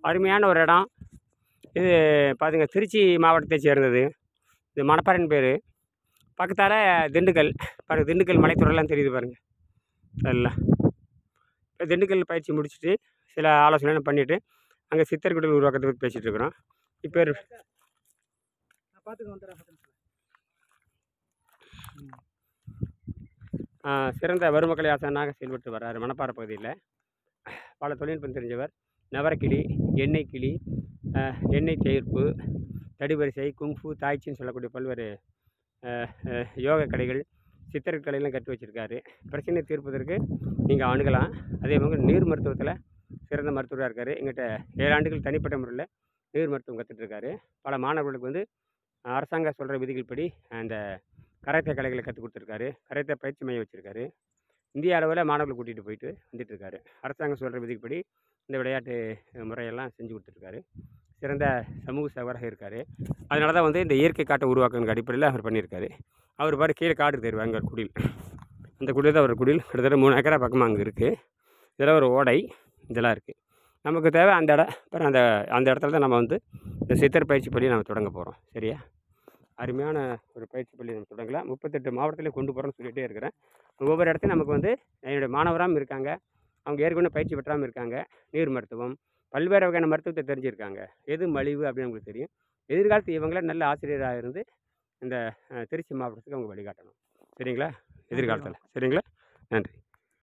அருமையான ஒரு இடம். இது பார்த்துங்க, திருச்சி மாவட்டத்தை சேர்ந்தது. இது மணப்பாறைன்னு பேர். பக்கத்தால் திண்டுக்கல். பாருங்கள், திண்டுக்கல் மலைத்தொடர்லாம் தெரியுது பாருங்கள். எல்லாம் இப்போ திண்டுக்கல் பயிற்சி முடிச்சுட்டு சில ஆலோசனைலாம் பண்ணிவிட்டு அங்கே சித்தர் குடில் உருவாக்கத்தை பற்றி பேசிகிட்டு இருக்கிறோம். இப்போ சிறந்த வருமக்களை ஆசானாக செயல்பட்டு வர்றார் மணப்பாறை பகுதியில். பல தொழில்நுட்பம் தெரிஞ்சவர். நவரக்கிளி, எண்ணெய் கிளி, எண்ணெய் தேர்ப்பு, தடிவரிசை, குங்ஃபு, தாய்ச்சின்னு சொல்லக்கூடிய பல்வேறு யோக கலைகள், சித்தர் கலையெல்லாம் கற்று வச்சுருக்காரு. பிரச்சனை தீர்ப்பதற்கு நீங்கள் அணுகலாம். அதே மாதிரி நீர் மருத்துவத்தில் சிறந்த மருத்துவராக இருக்கார். எங்கிட்ட 7 ஆண்டுகள் தனிப்பட்ட முறையில் நீர் மருத்துவம் கற்றுட்ருக்காரு. பல மாணவர்களுக்கு வந்து அரசாங்கம் சொல்கிற விதிகள் படி அந்த கராத்தே கலைகளை கற்றுக் கொடுத்துருக்காரு. கராத்தே பயிற்சி மையம் வச்சுருக்காரு. இந்திய அளவில் மாணவர்களை கூட்டிகிட்டு போயிட்டு வந்துட்டுருக்காரு. அரசாங்கம் சொல்கிற விதிப்படி இந்த விளையாட்டு முறையெல்லாம் செஞ்சு கொடுத்துருக்காரு. சிறந்த சமூக சேவராக இருக்கார். அதனால தான் வந்து இந்த இயற்கை காட்டை உருவாக்குற அடிப்படையில் அவர் பண்ணியிருக்காரு. அவர் பாரு கீழே காடு தெரியும், அங்கே ஒரு குடில். அந்த குடில் தான் ஒரு குடில். கிட்டத்தட்ட 3 ஏக்கரா பக்கமாக அங்கே இருக்குது. இதெல்லாம் ஒரு ஓடை, இதெல்லாம் இருக்குது. நமக்கு தேவை அந்த இடம். அப்புறம் அந்த இடத்துல தான் நம்ம வந்து இந்த சித்தர் பயிற்சி பள்ளி நம்ம தொடங்க போகிறோம். சரியா? அருமையான ஒரு பயிற்சி பள்ளி நம்ம தொடங்கலாம். 38 மாவட்டத்திலையும் கொண்டு போகிறோன்னு சொல்லிகிட்டே இருக்கிறேன். ஒவ்வொரு இடத்தையும் நமக்கு வந்து என்னுடைய மாணவராகவும் இருக்காங்க. அவங்க ஏற்கனவே பயிற்சி பெற்றாமல் இருக்காங்க. நீர் மருத்துவம், பல்வேறு வகையான மருத்துவத்தை தெரிஞ்சுருக்காங்க. எது மலிவு அப்படின்னு உங்களுக்கு தெரியும். எதிர்காலத்து இவங்கள நல்ல ஆசிரியராக இருந்து இந்த திருச்சி மாவட்டத்துக்கு அவங்க வழிகாட்டணும். சரிங்களா? எதிர்காலத்தில். சரிங்களா? நன்றி.